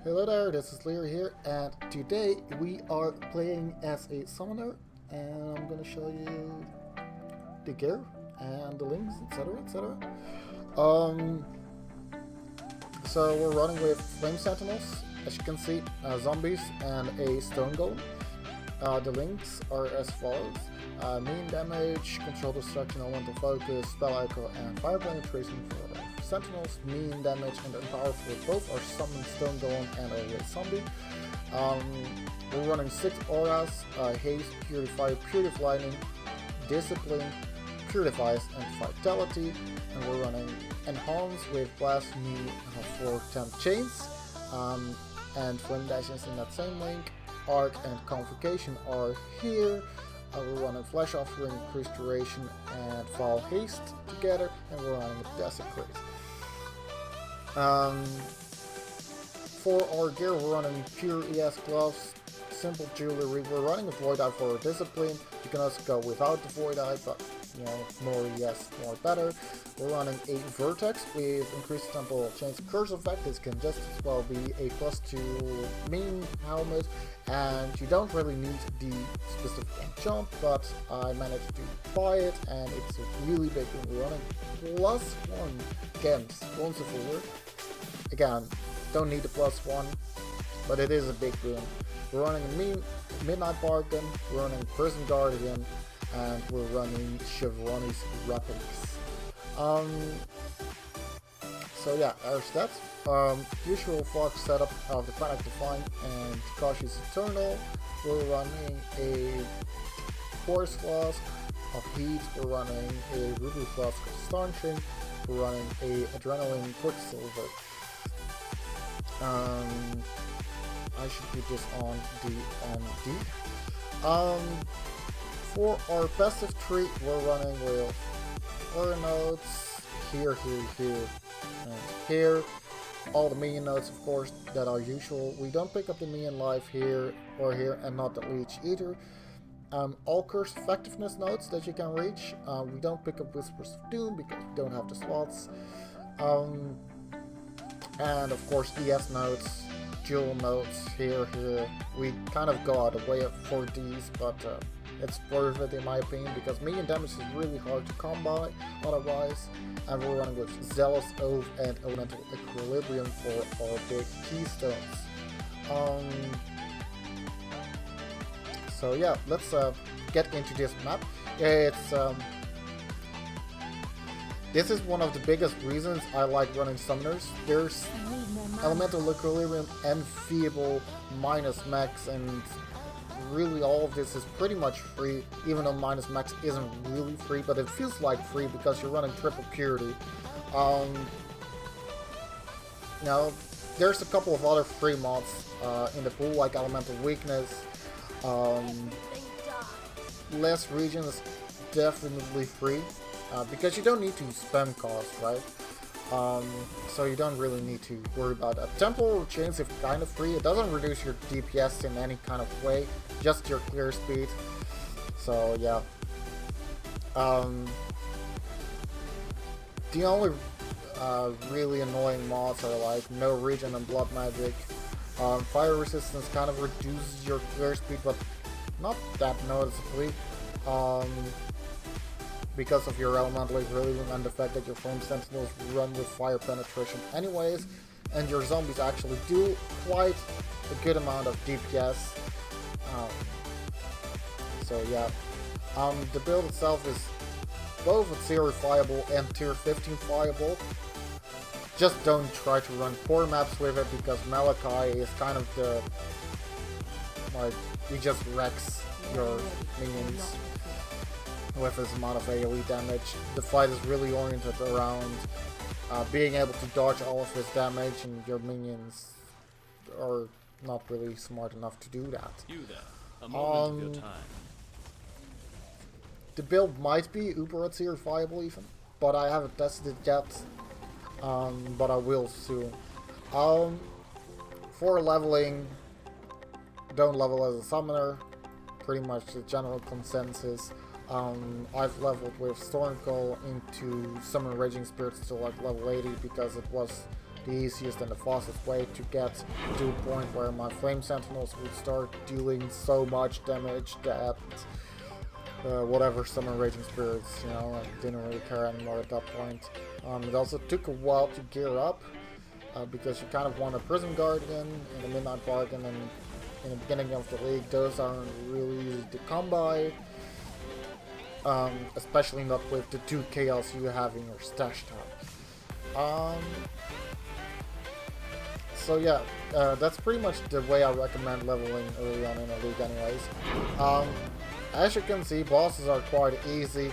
Hello there, this is Lear here, and today we are playing as a summoner, and I'm gonna show you the gear and the links, etc, etc. So we're running with flame sentinels, as you can see, zombies and a stone golem. The links are as follows: mean damage, control destruction, elemental focus, spell echo, and fire penetration for sentinels. Mean damage and empower for both our summoned stone golem and our red zombie. We're running 6 auras: haste, purify, lightning, discipline, purifies, and vitality. And we're running enhance with blasphemy for temp chains, and flame dashes in that same link. Arc and Convocation are here. We're running Flesh Offering, Increased Duration, and Foul Haste together, and we're running a Desecrate. For our gear, we're running Pure ES Gloves, Simple Jewelry. We're running a Void Eye for our Discipline. You can also go without the Void Eye, but more ES, more better. We're running a Vertex with Increased Temporal Chains Curse Effect. This can just as well be a +2 mean helmet, and you don't really need the specific jump, but I managed to buy it, and it's a really big one. We're running +1 Gems once a forward. Again, don't need the +1, but it is a big boon. We're running a Midnight Bargain, we're running Prison Guardian, and we're running Chevroni's Replics. So yeah, our stats. Usual Fox setup of the Panic Divine and Cautious Eternal. We're running a Force Flask of Heat. We're running a Ruby Flask of Staunching. We're running a Adrenaline Quicksilver. I should put this on DMD. For our passive tree, we're running with Aura nodes here, and here. All the minion nodes, of course, that are usual. We don't pick up the minion life here or here, and not the leech either. All curse effectiveness nodes that you can reach. We don't pick up Whispers of Doom because we don't have the slots. And of course, ES nodes, jewel nodes here. We kind of go out of the way for these, but it's worth it in my opinion, because minion damage is really hard to come by otherwise. And we're running with Zealous Oath and Elemental Equilibrium for our big keystones. So yeah, let's get into this map. This is one of the biggest reasons I like running summoners. There's Elemental Equilibrium, Enfeeble, minus max, and really all of this is pretty much free, even though minus max isn't really free, but it feels like free because you're running triple purity. Now, there's a couple of other free mods in the pool, like Elemental Weakness. Less region is definitely free, because you don't need to spam cost, right? So you don't really need to worry about that. Temporal Chains is kind of free. It doesn't reduce your DPS in any kind of way, just your clear speed. So yeah. The only really annoying mods are like No Regen and Blood Magic. Fire Resistance kind of reduces your clear speed, but not that noticeably. Because of your elemental equilibrium and the fact that your flame sentinels run with fire penetration anyways, and your zombies actually do quite a good amount of DPS. So yeah, the build itself is both a tier viable and tier 15 viable. Just don't try to run core maps with it, because Malachi is kind of the, like, he just wrecks your minions with his amount of AoE damage. The fight is really oriented around being able to dodge all of his damage, and your minions are not really smart enough to do that. A moment of your time. The build might be uber tier viable even, but I haven't tested it yet. But I will soon. For leveling, don't level as a summoner. Pretty much the general consensus. I've leveled with Stormcall into Summon Raging Spirits to like level 80 because it was the easiest and the fastest way to get to a point where my Flame Sentinels would start dealing so much damage that whatever summon Raging Spirits, you know, I didn't really care anymore at that point. It also took a while to gear up, because you kind of want a Prison Guardian in the Midnight Bargain, and in the beginning of the league those aren't really easy to come by, especially not with the 2 Chaos you have in your stash tab. So yeah, that's pretty much the way I recommend leveling early on in a league anyways. As you can see, bosses are quite easy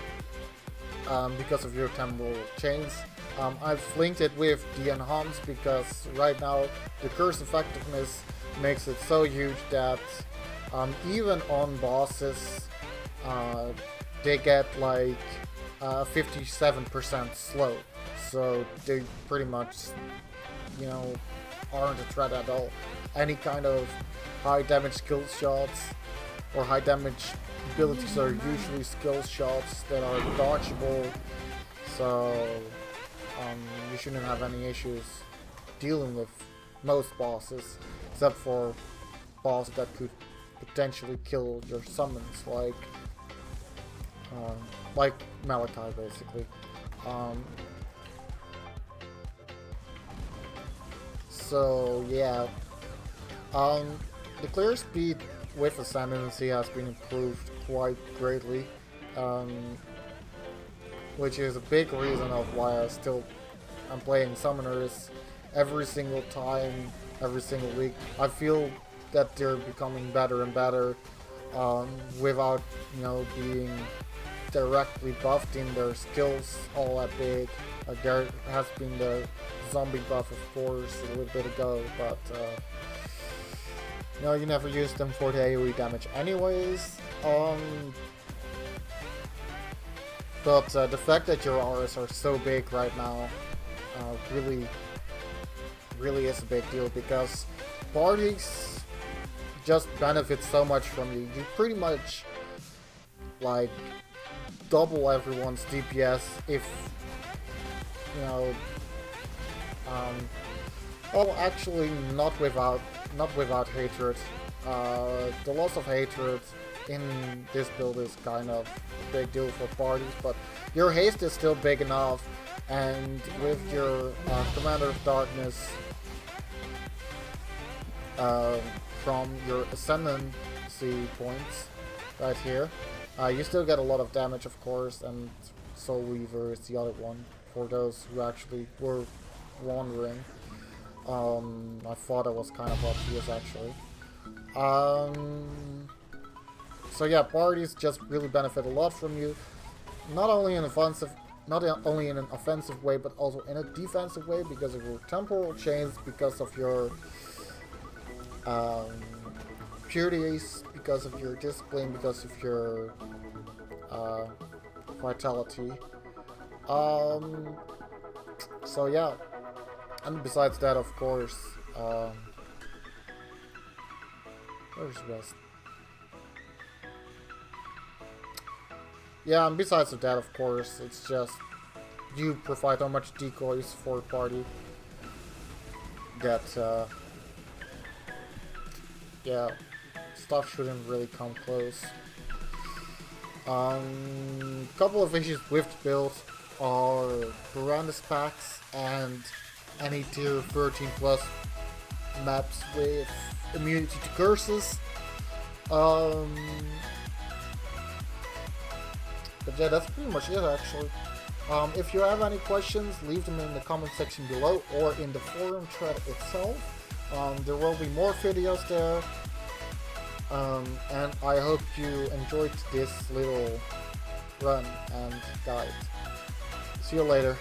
because of your temporal chains. I've linked it with the enhance because right now the curse effectiveness makes it so huge that even on bosses they get like 57% slow, so they pretty much, you know, aren't a threat at all. Any kind of high damage skill shots or high damage abilities are usually skill shots that are dodgeable, so you shouldn't have any issues dealing with most bosses, except for bosses that could potentially kill your summons, like Malachi basically. So yeah, the clear speed with Ascendancy has been improved quite greatly, which is a big reason of why I'm playing Summoners every single time, every single week. I feel that they're becoming better and better, without, you know, being directly buffed in their skills all that big. There has been the zombie buff, of course, a little bit ago, but no, you never use them for the AoE damage anyways. But the fact that your auras are so big right now really is a big deal, because parties just benefit so much from you. You pretty much like double everyone's DPS if, you know, well, actually not without hatred. The loss of hatred in this build is kind of a big deal for parties, but your haste is still big enough, and with your Commander of Darkness from your Ascendancy points right here, you still get a lot of damage, of course, and Soul Weaver is the other one, for those who actually were wondering. I thought it was kind of obvious, actually. So yeah, parties just really benefit a lot from you, not only in an offensive way, but also in a defensive way, because of your temporal chains, because of your purities, because of your discipline, because of your vitality. So yeah, and besides that, of course, where's West? Yeah, and besides that, of course, it's just you provide so much decoys for a party that yeah, stuff shouldn't really come close. Couple of issues with the build are Brandis packs and any tier 13 plus maps with immunity to curses. But yeah, that's pretty much it, actually. If you have any questions, leave them in the comment section below or in the forum thread itself. There will be more videos there. And I hope you enjoyed this little run and guide. See you later.